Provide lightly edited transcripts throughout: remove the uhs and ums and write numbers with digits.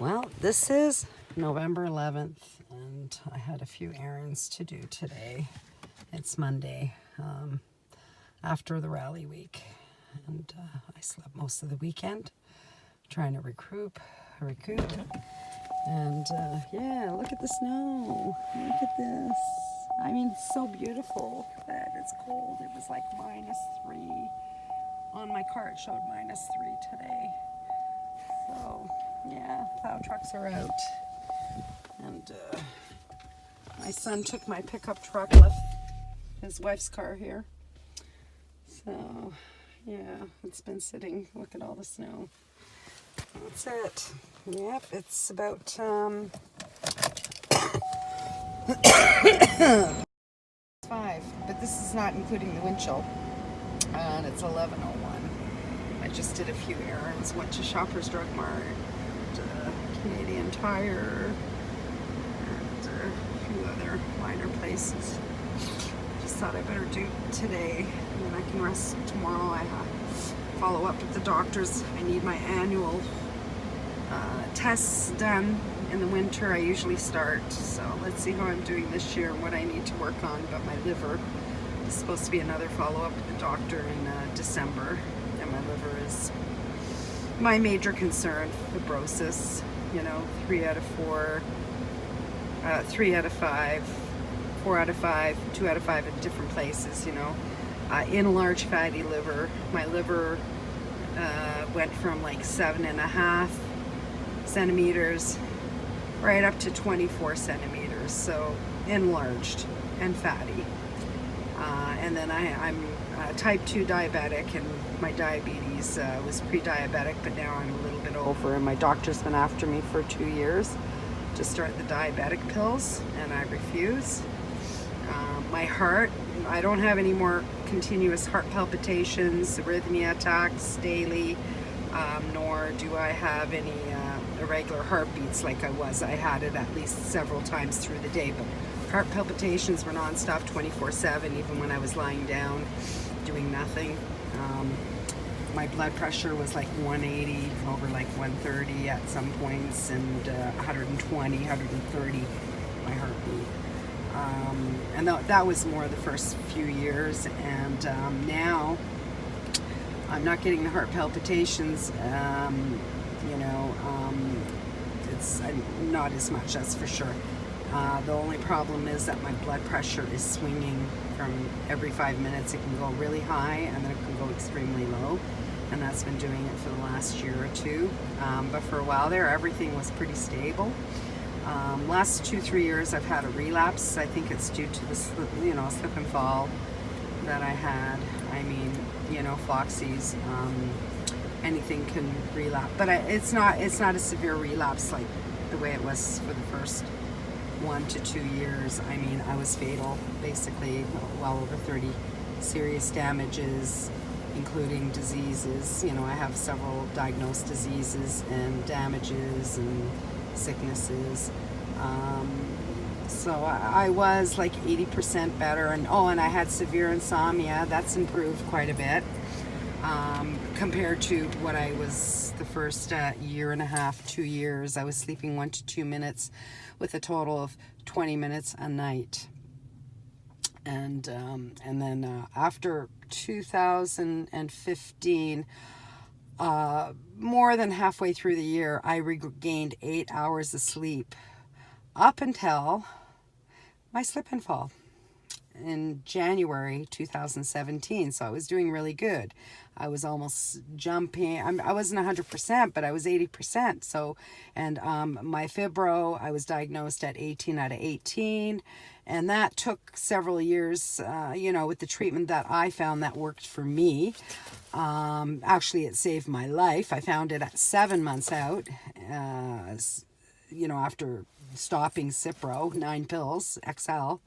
Well, this is November 11th, and I had a few errands to do today. It's Monday, after the rally week, and I slept most of the weekend trying to recoup. And yeah, look at the snow. Look at this. I mean, it's so beautiful, but it's cold. It was like -3. On my car, it showed -3 today. So, yeah, plow trucks are out. And my son took my pickup truck, left his wife's car here. So, yeah, it's been sitting. Look at all the snow. That's it. Yep, it's about 5, but this is not including the wind chill. And it's 11:01. I just did a few errands. Went to Shoppers Drug Mart, and, Canadian Tire, and a few other minor places. Just thought I better do today, and then I can rest tomorrow. I follow up with the doctors. I need my annual tests done in the winter. I usually start, so let's see how I'm doing this year and what I need to work on. But my liver is supposed to be another follow-up with the doctor in December, and my liver is my major concern. Fibrosis, 3 out of 4, 3 out of 5, 4 out of 5, 2 out of 5 in different places, enlarged fatty liver. My liver went from like 7.5 centimeters right up to 24 centimeters, so enlarged and fatty. And then I'm type 2 diabetic, and my diabetes was pre-diabetic, but now I'm a little bit over, and my doctor's been after me for 2 years to start the diabetic pills, and I refuse. My heart, I don't have any more continuous heart palpitations, arrhythmia attacks daily, nor do I have any irregular heartbeats like I had it at least several times through the day. But heart palpitations were nonstop 24/7, even when I was lying down doing nothing. My blood pressure was like 180 over like 130 at some points, and 120, 130 my heartbeat. And that was more the first few years, and now I'm not getting the heart palpitations. It's not as much, that's for sure. The only problem is that my blood pressure is swinging from every 5 minutes. It can go really high, and then it can go extremely low, and that's been doing it for the last year or two. But for a while there, everything was pretty stable. Last 2-3 years, I've had a relapse. I think it's due to the slip and fall that I had. I mean, Floxies, anything can relapse, but it's not a severe relapse like the way it was for the first 1 to 2 years. I mean, I was fatal, basically, well over 30 serious damages, including diseases. I have several diagnosed diseases and damages and sicknesses. So I was like 80% better, and I had severe insomnia. That's improved quite a bit compared to what I was the first year and a half, 2 years. I was sleeping 1 to 2 minutes with a total of 20 minutes a night. And then after 2015, more than halfway through the year, I regained 8 hours of sleep up until my slip and fall in January 2017. So I was doing really good. I was almost jumping. I wasn't 100%, but I was 80%. So, and my fibro, I was diagnosed at 18 out of 18. And that took several years, with the treatment that I found that worked for me. Actually, it saved my life. I found it at 7 months out, after stopping Cipro, 9 pills, XL,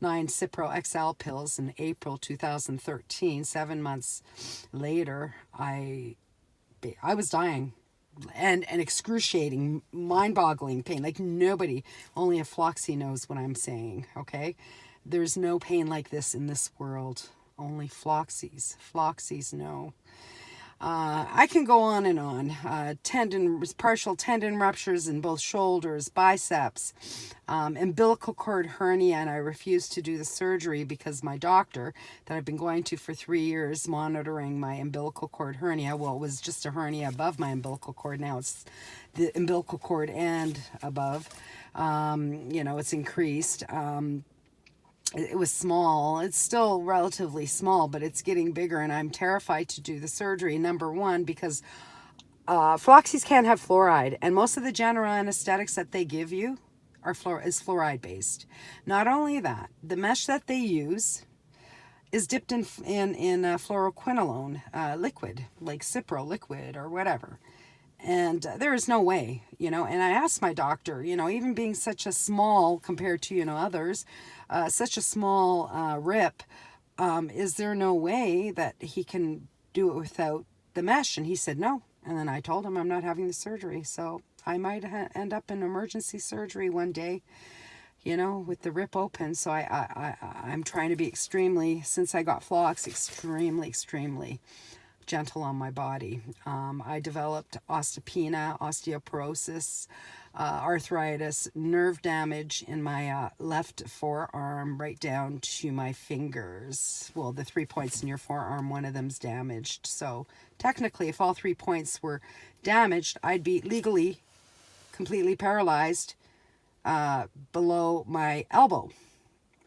9 Cipro XL pills in April 2013. 7 months later, I was dying, and excruciating, mind-boggling pain. Like nobody, only a Floxy knows what I'm saying, okay? There's no pain like this in this world. Only Floxies know. I can go on and on. Partial tendon ruptures in both shoulders, biceps, umbilical cord hernia, and I refused to do the surgery because my doctor that I've been going to for 3 years monitoring my umbilical cord hernia, well, it was just a hernia above my umbilical cord. Now it's the umbilical cord and above. It's increased. It was small. It's still relatively small, but it's getting bigger, and I'm terrified to do the surgery. Number one, because Floxies can't have fluoride, and most of the general anesthetics that they give you is fluoride based. Not only that, the mesh that they use is dipped in fluoroquinolone liquid, like Cipro liquid or whatever. And there is no way, and I asked my doctor, even being such a small, compared to, others, such a small rip, is there no way that he can do it without the mesh? And he said no. And then I told him I'm not having the surgery. So I might end up in emergency surgery one day, with the rip open. So I'm trying to be extremely, since I got Flox, extremely gentle on my body. I developed osteoporosis, arthritis, nerve damage in my left forearm right down to my fingers. Well, the 3 points in your forearm, one of them's damaged. So technically, if all 3 points were damaged, I'd be legally completely paralyzed below my elbow,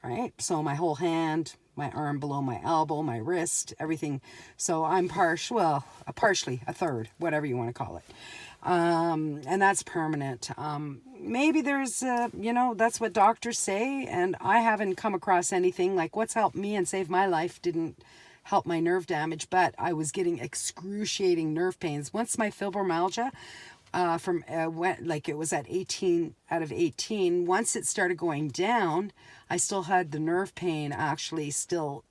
right? So my whole hand, my arm below my elbow, my wrist, everything. So I'm partially, a third, whatever you want to call it. And that's permanent. Maybe there's, that's what doctors say. And I haven't come across anything like what's helped me and saved my life didn't help my nerve damage, but I was getting excruciating nerve pains. Once my fibromyalgia, it was at 18 out of 18. Once it started going down, I still had the nerve pain actually still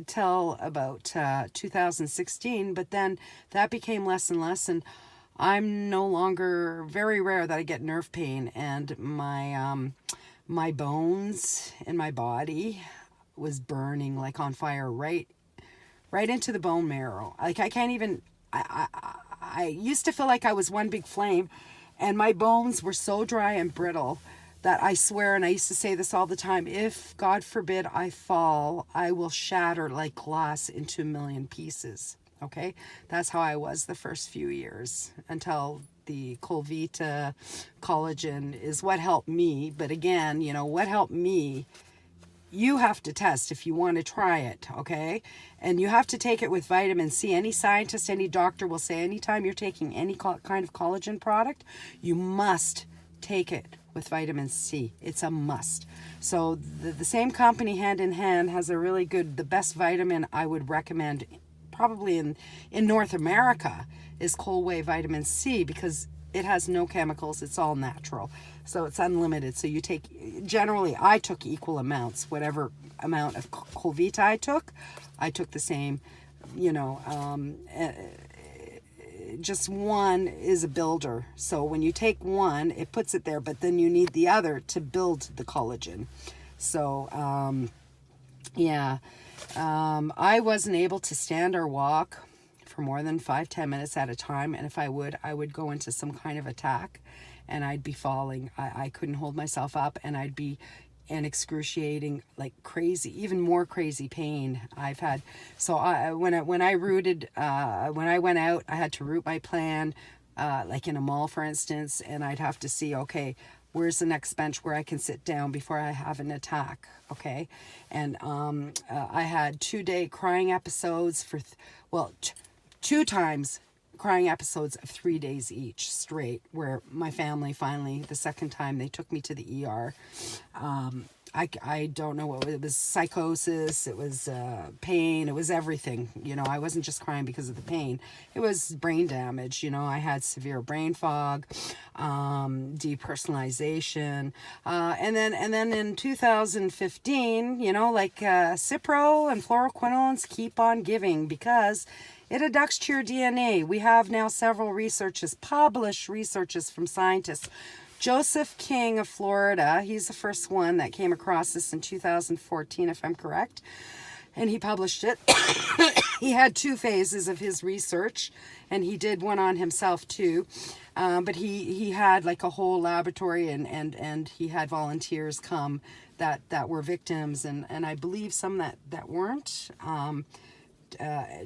till about 2016, but then that became less and less, and I'm no longer, very rare that I get nerve pain, and my bones in my body was burning like on fire right into the bone marrow. Like I can't even, I used to feel like I was one big flame, and my bones were so dry and brittle that I swear, and I used to say this all the time, if God forbid I fall, I will shatter like glass into a million pieces. Okay, that's how I was the first few years until the Colvita collagen is what helped me. But again, what helped me, you have to test if you want to try it, okay? And you have to take it with vitamin C. Any scientist, any doctor will say anytime you're taking any kind of collagen product, you must take it with vitamin C. It's a must. So the same company, hand in hand, has a really good, the best vitamin I would recommend probably in North America is Colway Vitamin C, because it has no chemicals. It's all natural. So it's unlimited. So you take, generally I took equal amounts. Whatever amount of Colvita I took the same, just one is a builder. So when you take one, it puts it there, but then you need the other to build the collagen. So, I wasn't able to stand or walk for more than 5-10 minutes at a time. And if I would go into some kind of attack and I'd be falling. I couldn't hold myself up, and I'd be in excruciating, like crazy, even more crazy pain I've had. So when I went out, I had to route my plan, like in a mall, for instance, and I'd have to see, okay, where's the next bench where I can sit down before I have an attack, okay? And I had 2-day crying episodes for, 2 times crying episodes of 3 days each straight, where my family finally, the second time, they took me to the ER. I don't know what it was, psychosis, it was pain, it was everything. I wasn't just crying because of the pain. It was brain damage. I had severe brain fog, depersonalization, and then in 2015, Cipro and fluoroquinolones keep on giving because it adducts to your DNA. We have now several published researches from scientists. Joseph King of Florida, he's the first one that came across this in 2014, if I'm correct. and he published it. He had 2 phases of his research, and he did one on himself too. But he had like a whole laboratory, and he had volunteers come that were victims, and I believe some that weren't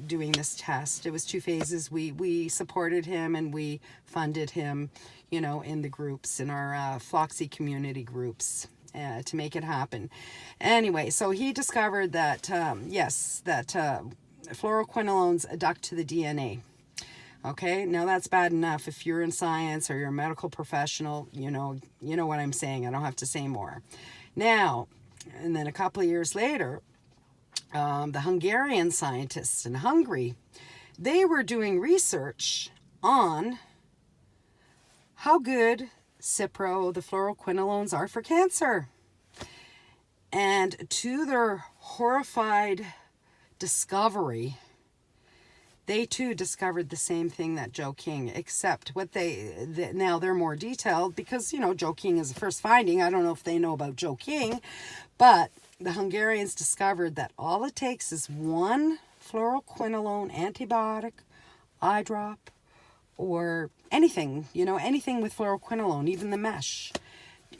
doing this test. It was 2 phases. We supported him, and we funded him, you know, in the groups, in our Floxy community groups, to make it happen. Anyway, so he discovered that, yes, that fluoroquinolones adduct to the DNA. Okay, now that's bad enough. If you're in science or you're a medical professional, you know what I'm saying. I don't have to say more. Now, and then a couple of years later, the Hungarian scientists in Hungary, they were doing research on how good Cipro, the fluoroquinolones, are for cancer. And to their horrified discovery, they too discovered the same thing that Joe King, except what now they're more detailed, because, you know, Joe King is the first finding. I don't know if they know about Joe King, but the Hungarians discovered that all it takes is one fluoroquinolone antibiotic, eye drop, or anything, you know, anything with fluoroquinolone, even the mesh.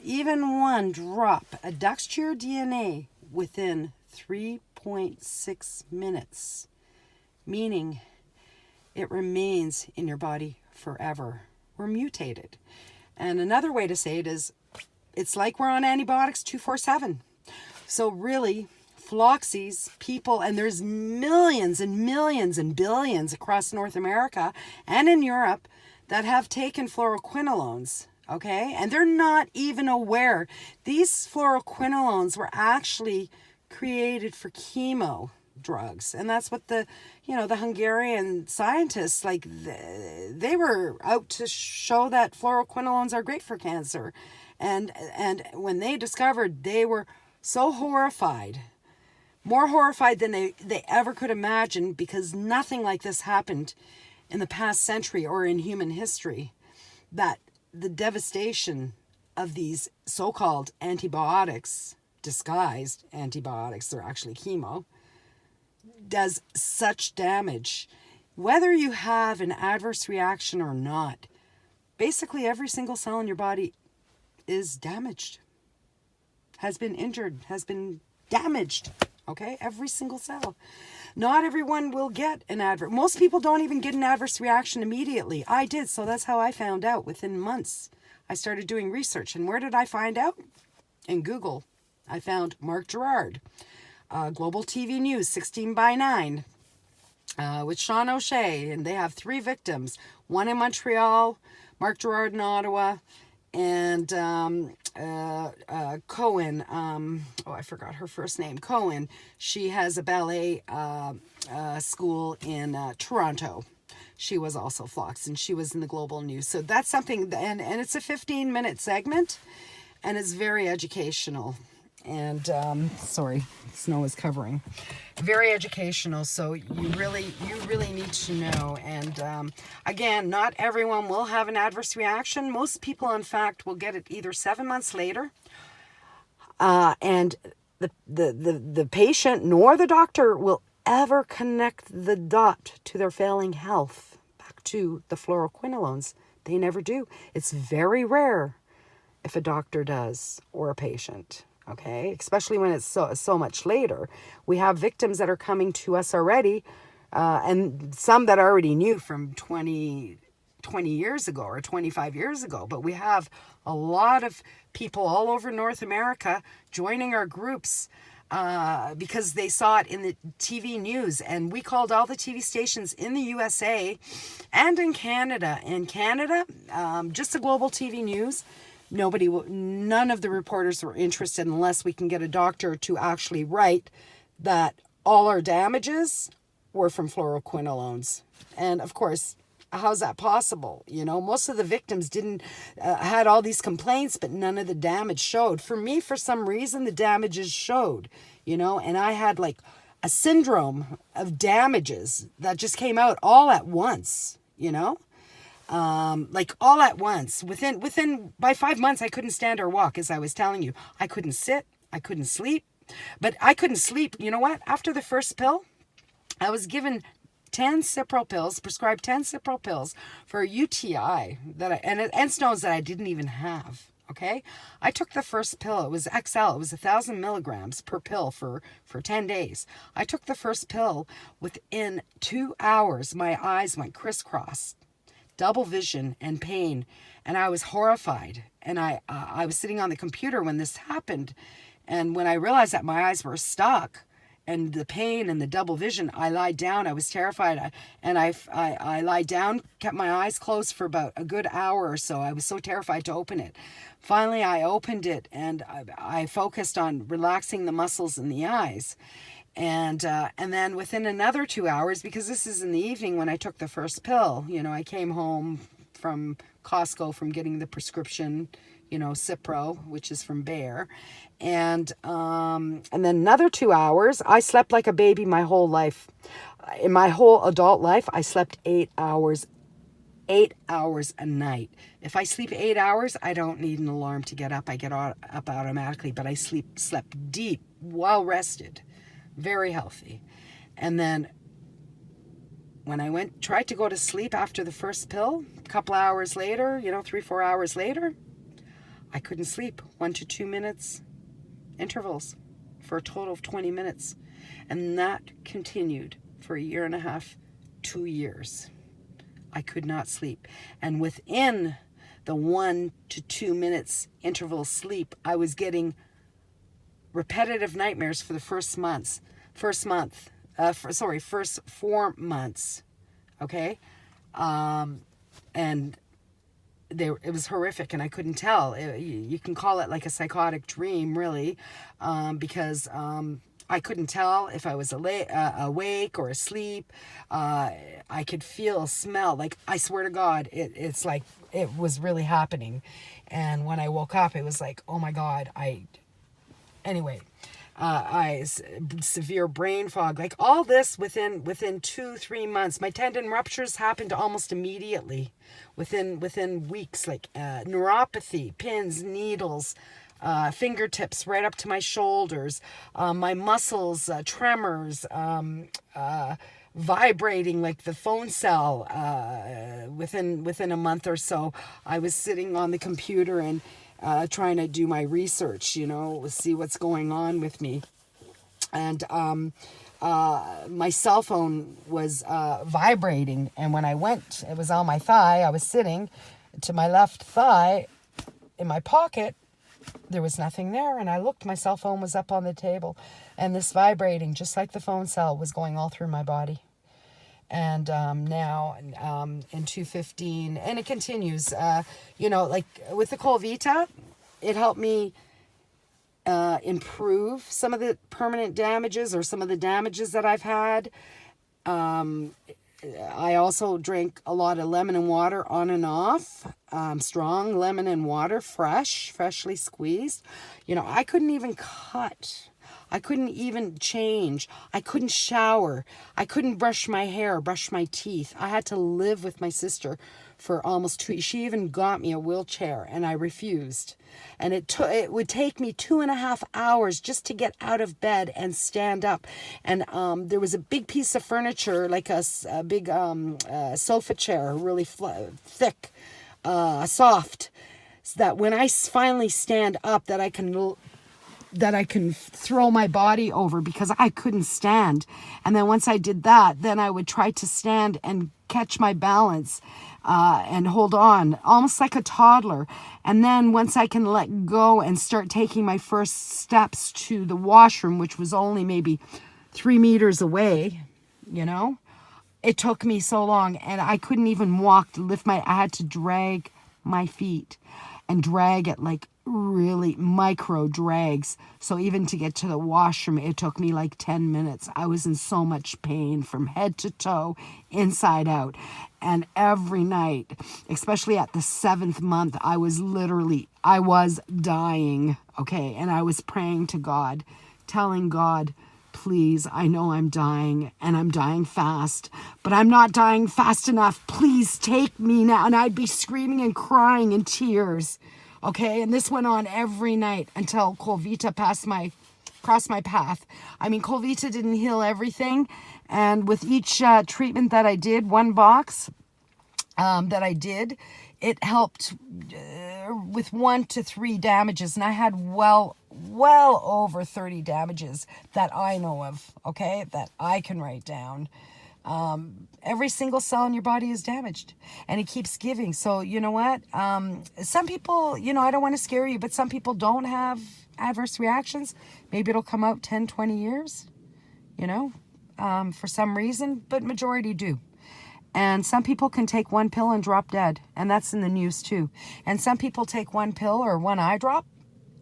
Even one drop adducts to your DNA within 3.6 minutes, meaning it remains in your body forever. We're mutated. And another way to say it is, it's like we're on antibiotics 24/7. So really, Floxy's people, and there's millions and millions and billions across North America and in Europe that have taken fluoroquinolones, okay? And they're not even aware. These fluoroquinolones were actually created for chemo drugs, and that's what the Hungarian scientists, like, they were out to show that fluoroquinolones are great for cancer, and when they discovered, they were so horrified, more horrified than they ever could imagine, because nothing like this happened in the past century or in human history, that the devastation of these so-called antibiotics, disguised antibiotics, they're actually chemo, does such damage. Whether you have an adverse reaction or not, basically every single cell in your body is damaged, has been injured, has been damaged, okay? Every single cell. Not everyone will get an adverse. Most people don't even get an adverse reaction immediately. I did, so that's how I found out within months. I started doing research, and where did I find out? In Google. I found Mark Gerard, Global TV News, 16:9, with Sean O'Shea, and they have 3 victims, one in Montreal, Mark Gerard in Ottawa, and Cohen, I forgot her first name, Cohen. She has a ballet school in Toronto. She was also Flox, and she was in the Global News. So that's something, and it's a 15-minute segment, and it's very educational. And sorry, snow is covering. Very educational, so you really need to know. And again, not everyone will have an adverse reaction. Most people, in fact, will get it either 7 months later, and the patient nor the doctor will ever connect the dot to their failing health back to the fluoroquinolones. They never do. It's very rare if a doctor does, or a patient. Okay, especially when it's so much later. We have victims that are coming to us already, and some that already knew from 20 years ago or 25 years ago. But we have a lot of people all over North America joining our groups because they saw it in the TV news. And we called all the TV stations in the USA and in Canada. In Canada, just the Global TV News. None of the reporters were interested unless we can get a doctor to actually write that all our damages were from fluoroquinolones. And of course, how's that possible? You know, most of the victims didn't had all these complaints, but none of the damage showed. For me, for some reason, the damages showed, you know, and I had like a syndrome of damages that just came out all at once, you know. Like all at once, by 5 months, I couldn't stand or walk. As I was telling you, I couldn't sit, I couldn't sleep. But I couldn't sleep. You know what? After the first pill, I was given 10 Cipro pills, prescribed 10 Cipro pills for a UTI and stones that I didn't even have. Okay, I took the first pill. It was XL. It was 1,000 milligrams per pill for 10 days. I took the first pill. Within 2 hours, my eyes went crisscross, double vision and pain, and I was horrified. And I was sitting on the computer when this happened, and when I realized that my eyes were stuck, and the pain and the double vision, I lied down. I was terrified. I lied down, kept my eyes closed for about a good hour or so. I was so terrified to open it. Finally, I opened it, and I focused on relaxing the muscles in the eyes. And then within another 2 hours, because this is in the evening when I took the first pill, I came home from Costco from getting the prescription, Cipro, which is from Bayer. And then another 2 hours, I slept like a baby my whole life. In my whole adult life, I slept 8 hours a night. If I sleep 8 hours, I don't need an alarm to get up. I get up automatically, but I slept deep, well rested, very healthy. And then when I tried to go to sleep after the first pill, a couple hours later, 3-4 hours later, I couldn't sleep. 1 to 2 minutes intervals for a total of 20 minutes. And that continued for 1.5 years, 2 years. I could not sleep. And within the 1 to 2 minutes interval sleep, I was getting repetitive nightmares for the first 4 months. Okay? And it was horrific, and I couldn't tell. You can call it like a psychotic dream, really, because I couldn't tell if I was awake or asleep. I could feel, smell. Like, I swear to God, it's like it was really happening. And when I woke up, it was like, oh my God, severe brain fog, like all this within 2-3 months. My tendon ruptures happened almost immediately, within weeks, like neuropathy, pins, needles, fingertips right up to my shoulders, my muscles, tremors, vibrating like the phone cell. Within a month or so, I was sitting on the computer and trying to do my research, see what's going on with me. And my cell phone was vibrating, and when I went, it was on my thigh. I was sitting to my left thigh in my pocket. There was nothing there, and I looked. My cell phone was up on the table, and this vibrating, just like the phone cell, was going all through my body. And now in 2:15, and it continues, like with the Colvita, it helped me improve some of the permanent damages, or some of the damages that I've had. I also drank a lot of lemon and water on and off, strong lemon and water, freshly squeezed. I couldn't even cut. I couldn't even change. I couldn't shower. I couldn't brush my hair, brush my teeth. I had to live with my sister for almost 2 years. She even got me a wheelchair, and I refused. And it would take me 2.5 hours just to get out of bed and stand up. And there was a big piece of furniture, like a big sofa chair, really thick, soft, so that when I finally stand up, that I can throw my body over, because I couldn't stand. And then once I did that, then I would try to stand and catch my balance and hold on, almost like a toddler. And then once I can let go and start taking my first steps to the washroom, which was only maybe 3 meters away, it took me so long, and I couldn't even walk I had to drag my feet and drag it, like really micro drags. So even to get to the washroom, it took me like 10 minutes. I was in so much pain from head to toe, inside out. And every night, especially at the 7th month, I was dying. Okay. And I was praying to God, telling God, please, I know I'm dying, and I'm dying fast, but I'm not dying fast enough. Please take me now. And I'd be screaming and crying in tears. Okay, and this went on every night until Colvita passed my crossed my path. I mean, Colvita didn't heal everything. And with each treatment that I did, one box that I did, it helped with 1 to 3 damages. And I had well over 30 damages that I know of, okay, that I can write down. Every single cell in your body is damaged, and it keeps giving. So you know what? Some people, you know, I don't want to scare you, but some people don't have adverse reactions. Maybe it'll come out 10, 20 years, you know, for some reason, but majority do. And some people can take one pill and drop dead, and that's in the news too. And some people take one pill or one eye drop,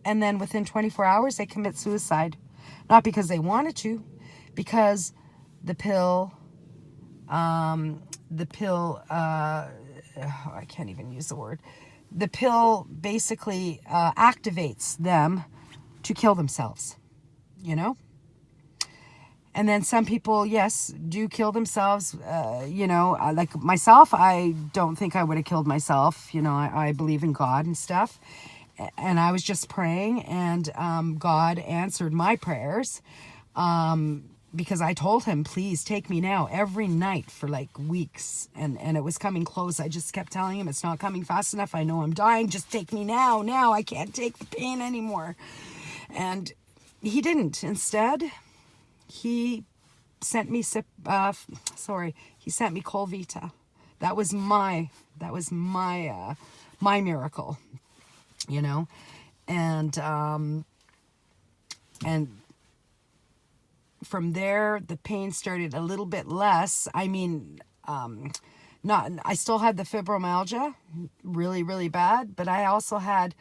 and then within 24 hours they commit suicide. Not because they wanted to, because the pill, I can't even use the word. The pill basically activates them to kill themselves, you know? And then some people, yes, do kill themselves. You know, like myself, I don't think I would have killed myself. You know, I believe in God and stuff. And I was just praying, and God answered my prayers because I told him, please take me now, every night for like weeks. And it was coming close. I just kept telling him, it's not coming fast enough. I know I'm dying. Just take me now. Now I can't take the pain anymore. And he didn't. Instead, he sent me he sent me Colvita. That was my miracle, you know. And from there the pain started a little bit less. I mean, I still had the fibromyalgia, really, really bad, but I also had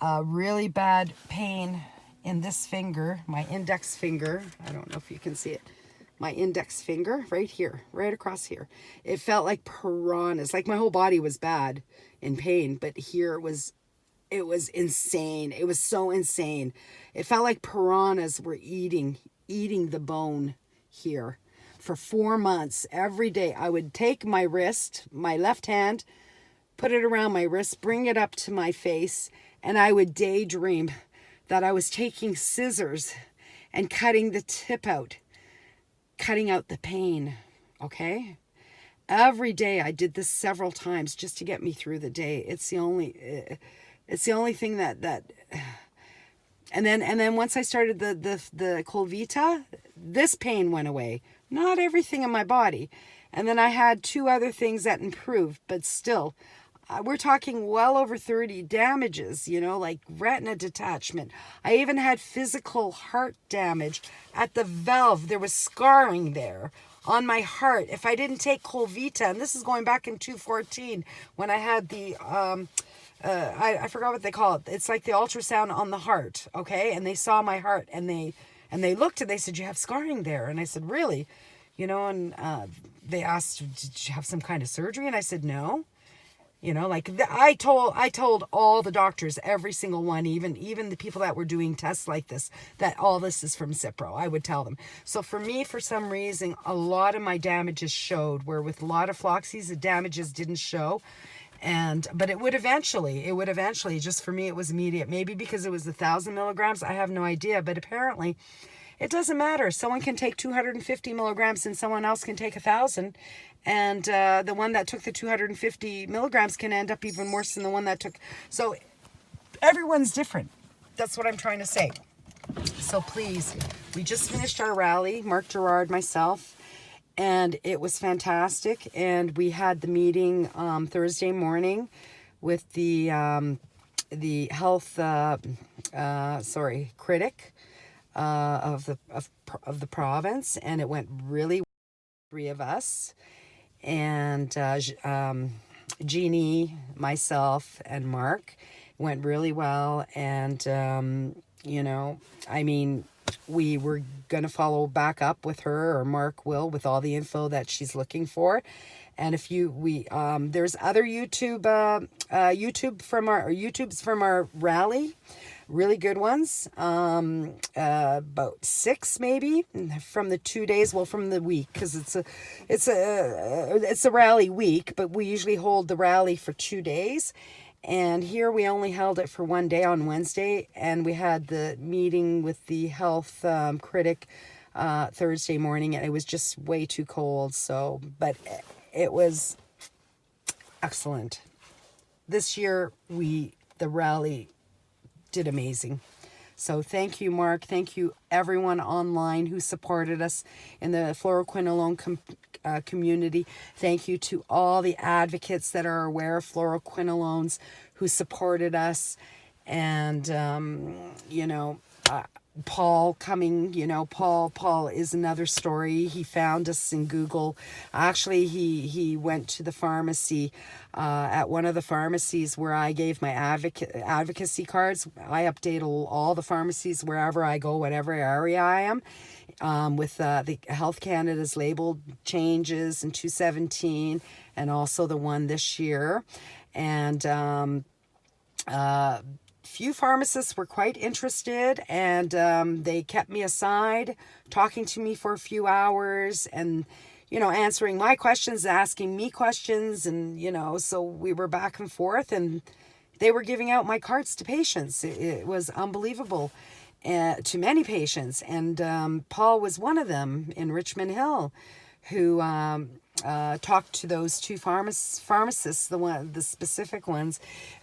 really bad pain in this finger, my index finger. I don't know if you can see it. My index finger right here, right across here. It felt like piranhas, like my whole body was bad in pain, but here it was insane. It was so insane. It felt like piranhas were eating the bone here. For 4 months, every day, I would take my wrist, my left hand, put it around my wrist, bring it up to my face, and I would daydream that I was taking scissors and cutting the tip out, cutting out the pain, okay? Every day I did this several times just to get me through the day. It's the only thing that and then once I started the Colvita, this pain went away. Not everything in my body. And then I had 2 other things that improved, but still, we're talking well over 30 damages, you know, like retina detachment. I even had physical heart damage at the valve. There was scarring there on my heart. If I didn't take Colvita, and this is going back in 2014 when I had the, I forgot what they call it. It's like the ultrasound on the heart, okay? And they saw my heart, and they looked and they said, you have scarring there. And I said, really? You know, and they asked, did you have some kind of surgery? And I said, no. You know, like I told all the doctors, every single one, even the people that were doing tests like this, that all this is from Cipro. I would tell them. So for me, for some reason, a lot of my damages showed, where with a lot of Floxies, the damages didn't show. But it would eventually, just for me, it was immediate. Maybe because it was 1,000 milligrams, I have no idea. But apparently, it doesn't matter. Someone can take 250 milligrams and someone else can take 1,000. And the one that took the 250 milligrams can end up even worse than the one that took. So everyone's different. That's what I'm trying to say. So please, we just finished our rally, Mark Gerard, myself, and it was fantastic. And we had the meeting Thursday morning with the health critic of the province, and it went really well. 3 of us, and Jeannie, myself, and Mark. Went really well. And you know, I mean, we were gonna follow back up with her, or Mark will, with all the info that she's looking for. And if there's other YouTubes from our rally, really good ones, about 6 maybe from the 2 days, well, from the week, because it's a rally week, but we usually hold the rally for 2 days. And here we only held it for one day on Wednesday, and we had the meeting with the health critic Thursday morning, and it was just way too cold. So, but it was excellent. This year, the rally did amazing. So thank you, Mark. Thank you, everyone online who supported us in the fluoroquinolone community. Thank you to all the advocates that are aware of fluoroquinolones who supported us. And, Paul coming, Paul is another story. He found us in Google. Actually, he went to the pharmacy, at one of the pharmacies where I gave my advocacy cards. I update all the pharmacies wherever I go, whatever area I am, with the Health Canada's label changes in 2017 and also the one this year. And few pharmacists were quite interested, and they kept me aside, talking to me for a few hours, and answering my questions, asking me questions, and so we were back and forth, and they were giving out my cards to patients. It was unbelievable, to many patients, and Paul was one of them in Richmond Hill, who talked to those two pharmacists, the specific ones,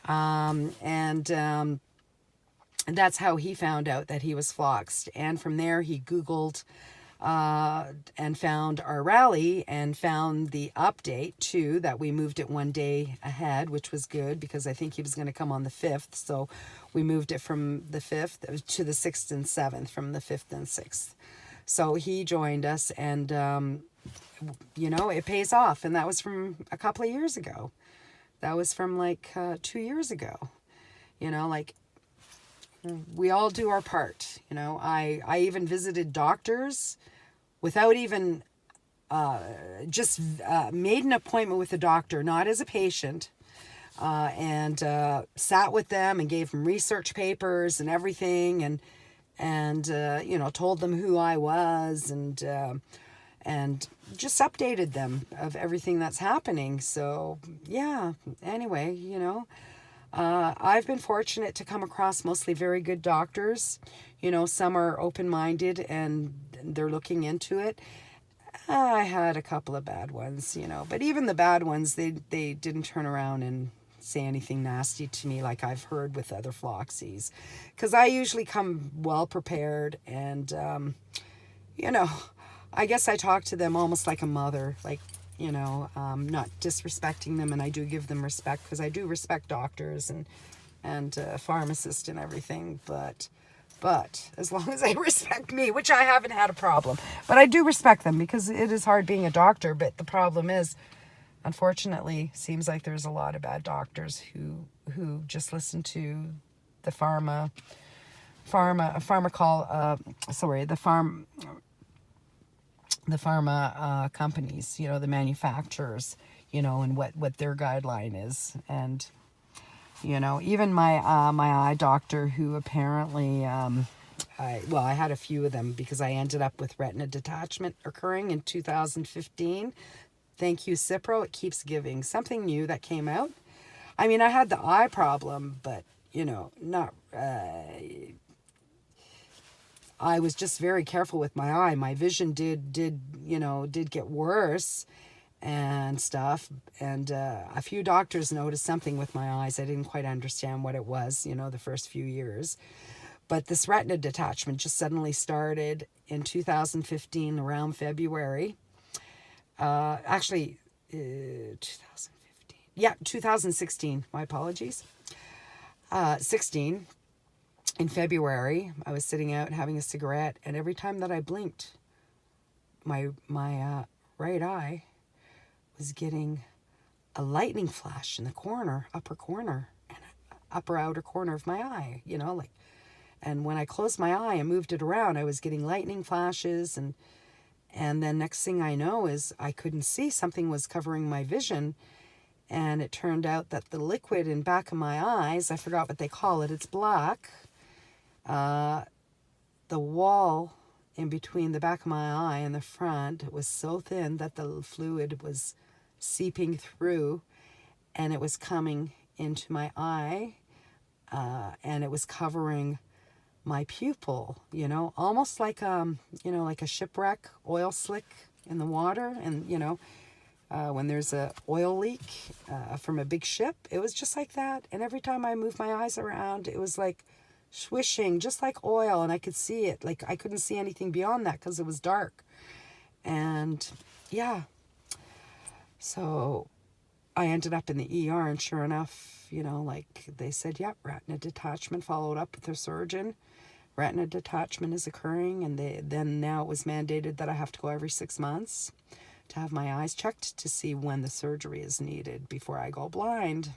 and that's how he found out that he was floxed. And from there, he Googled and found our rally and found the update too, that we moved it one day ahead, which was good because I think he was going to come on the 5th. So we moved it from the 5th to the 6th and 7th, from the 5th and 6th. So he joined us, and it pays off. And that was from a couple of years ago. That was from like 2 years ago. We all do our part. I even visited doctors without even just made an appointment with a doctor, not as a patient, and sat with them and gave them research papers and everything, and told them who I was, and just updated them of everything that's happening. So yeah, anyway, I've been fortunate to come across mostly very good doctors. Some are open-minded and they're looking into it. I had a couple of bad ones, but even the bad ones, they didn't turn around and say anything nasty to me like I've heard with other floxies, because I usually come well prepared, and I guess I talk to them almost like a mother, like, not disrespecting them, and I do give them respect, because I do respect doctors and pharmacists and everything, but as long as they respect me, which I haven't had a problem, but I do respect them, because it is hard being a doctor. But the problem is, unfortunately, seems like there's a lot of bad doctors who just listen to the pharma companies, the manufacturers, and what their guideline is. And, even my eye doctor, who apparently, I had a few of them because I ended up with retina detachment occurring in 2015. Thank you, Cipro. It keeps giving. Something new that came out. I mean, I had the eye problem, but, not... I was just very careful with my eye. My vision did get worse and stuff. And a few doctors noticed something with my eyes. I didn't quite understand what it was, the first few years. But this retina detachment just suddenly started in 2015 around February. 2016. My apologies. 16. In February, I was sitting out having a cigarette, and every time that I blinked, my right eye was getting a lightning flash in the upper corner, and upper outer corner of my eye, and when I closed my eye and moved it around, I was getting lightning flashes, and then next thing I know is I couldn't see. Something was covering my vision, and it turned out that the liquid in back of my eyes, I forgot what they call it, it's black. The wall in between the back of my eye and the front was so thin that the fluid was seeping through, and it was coming into my eye, and it was covering my pupil, you know, almost like, you know, like a shipwreck oil slick in the water. And, you know, when there's a oil leak from a big ship, it was just like that. And every time I moved my eyes around, it was like swishing, just like oil. And I could see it. Like, I couldn't see anything beyond that because it was dark. And yeah, so I ended up in the ER, and sure enough, you know, like they said, yep, retina detachment. Followed up with the surgeon. Retina detachment is occurring, and then now it was mandated that I have to go every 6 months to have my eyes checked to see when the surgery is needed before I go blind.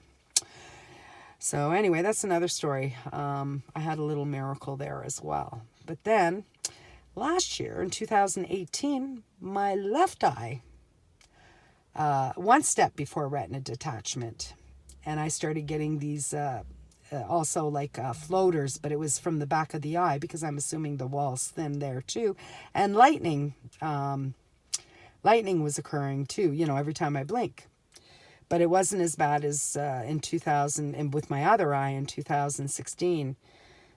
So anyway, that's another story. I had a little miracle there as well. But then last year in 2018, my left eye, one step before retina detachment, and I started getting these also like floaters, but it was from the back of the eye because I'm assuming the wall's thin there too. And lightning was occurring too, you know, every time I blink. But it wasn't as bad as in 2000 and with my other eye in 2016.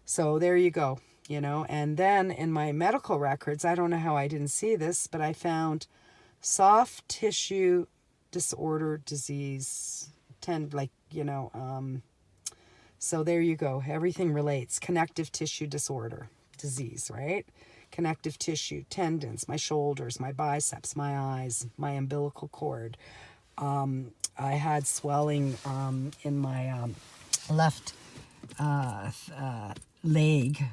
So there you go, you know. And then in my medical records, I don't know how I didn't see this, but I found soft tissue disorder disease, so there you go. Everything relates. Connective tissue disorder disease, right? Connective tissue, tendons, my shoulders, my biceps, my eyes, my umbilical cord. I had swelling in my left leg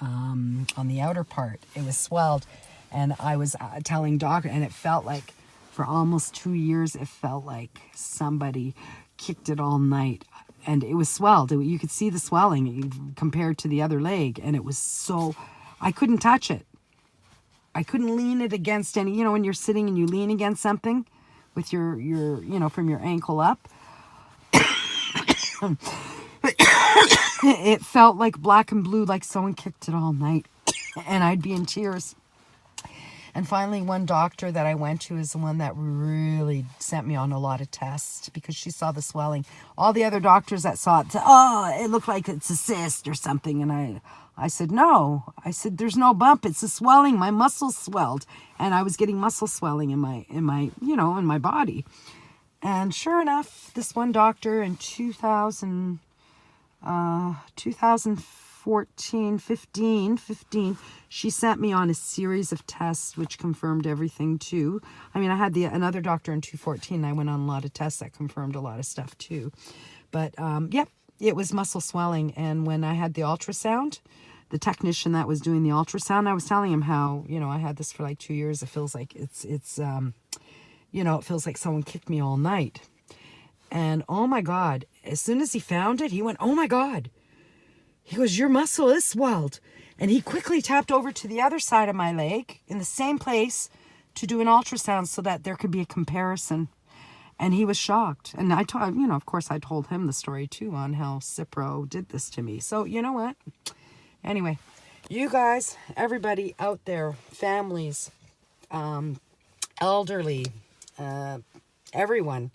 on the outer part. It was swelled, and I was telling doctor, and it felt like for almost 2 years, it felt like somebody kicked it all night. And it was swelled. You could see the swelling compared to the other leg. And it was so, I couldn't touch it. I couldn't lean it against any, you know, when you're sitting and you lean against something with your you know, from your ankle up. It felt like black and blue, like someone kicked it all night. And I'd be in tears. And finally, one doctor that I went to is the one that really sent me on a lot of tests because she saw the swelling. All the other doctors that saw it said, oh, it looked like it's a cyst or something. And I said, no. I said, there's no bump. It's a swelling. My muscles swelled. And I was getting muscle swelling in my you know, in my body. And sure enough, this one doctor in 2015, she sent me on a series of tests which confirmed everything too. I mean, I had another doctor in 2014. I went on a lot of tests that confirmed a lot of stuff too. But yep, it was muscle swelling. And when I had the ultrasound, the technician that was doing the ultrasound, I was telling him how, you know, I had this for like 2 years. It feels like it's you know, it feels like someone kicked me all night. And oh my God, as soon as he found it, he went, oh my God. He goes, your muscle is swelled. And he quickly tapped over to the other side of my leg in the same place to do an ultrasound so that there could be a comparison. And he was shocked. And I told, you know, of course I told him the story too on how Cipro did this to me. So you know what? Anyway, you guys, everybody out there, families, elderly, everyone,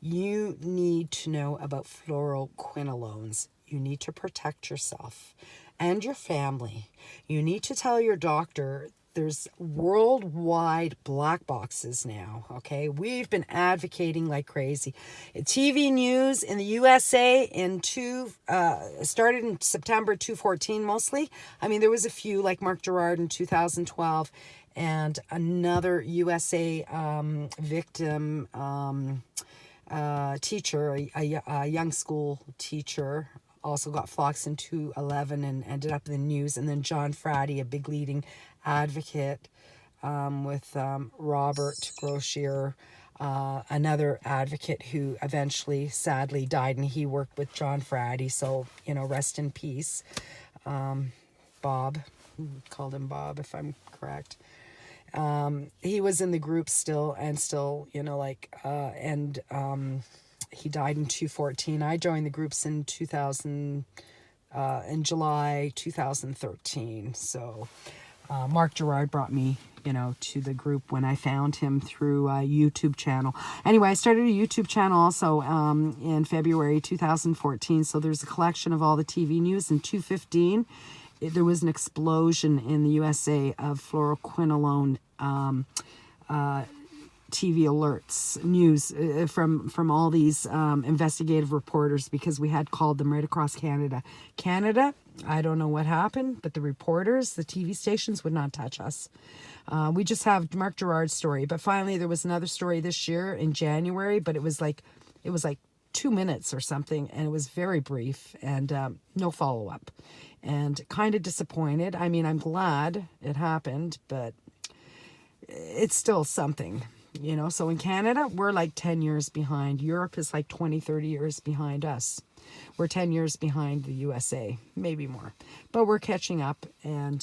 you need to know about fluoroquinolones. You need to protect yourself and your family. You need to tell your doctor there's worldwide black boxes now, okay? We've been advocating like crazy. TV news in the USA started in September 2014 mostly. I mean, there was a few like Mark Gerard in 2012 and another USA victim teacher, a young school teacher, also got floxed in 2011 and ended up in the news. And then John Frady, a big leading advocate with Robert Grossier, another advocate who eventually sadly died, and he worked with John Frady, so, you know, rest in peace. Bob, called him Bob if I'm correct. He was in the group still, you know, like, he died in 2014. I joined the groups in July 2013. So, Mark Gerard brought me, to the group when I found him through a YouTube channel. Anyway, I started a YouTube channel also in February 2014. So there's a collection of all the TV news. In 2015, there was an explosion in the USA of fluoroquinolone TV alerts, news from all these investigative reporters, because we had called them right across Canada. I don't know what happened, but the reporters, the TV stations would not touch us. We just have Mark Gerard's story. But finally, there was another story this year in January, but it was like 2 minutes or something, and it was very brief and no follow-up. And kind of disappointed. I mean, I'm glad it happened, but it's still something. So in Canada, we're like 10 years behind. Europe is like 20, 30 years behind us. We're 10 years behind the USA, maybe more. But we're catching up, and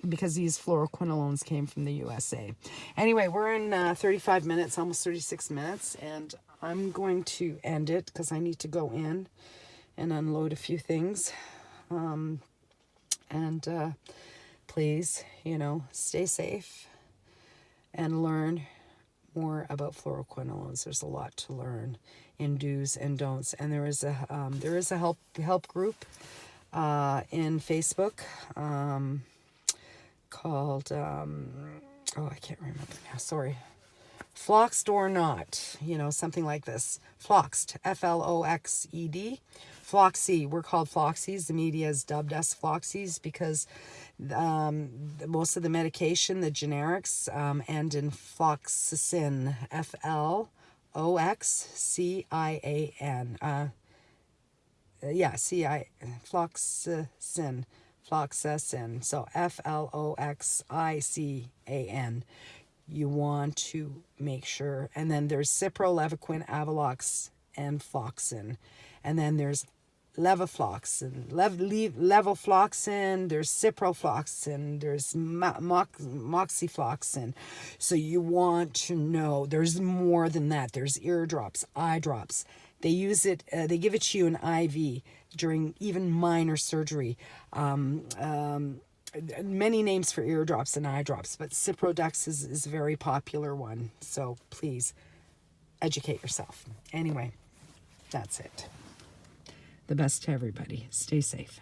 because these fluoroquinolones came from the USA. Anyway, we're in 35 minutes, almost 36 minutes, and I'm going to end it because I need to go in and unload a few things. Please, stay safe and learn more about fluoroquinolones. There's a lot to learn in do's and don'ts, and there is a help group in Facebook called I can't remember now. Sorry, Floxed or Not, something like this. Floxed, Floxed. Floxy, we're called Floxies. The media has dubbed us Floxies because most of the medication, the generics, end in floxacin, Floxcian. Floxacin. So Floxican. You want to make sure. And then there's ciprofloxacin, Avalox, and Floxin. And then there's levofloxacin, levofloxacin, there's ciprofloxacin, there's moxifloxacin. So you want to know there's more than that. There's ear drops, eye drops. They use it, they give it to you in IV during even minor surgery. Many names for ear drops and eye drops, but Ciprodex is a very popular one. So please educate yourself. Anyway, that's it. The best to everybody. Stay safe.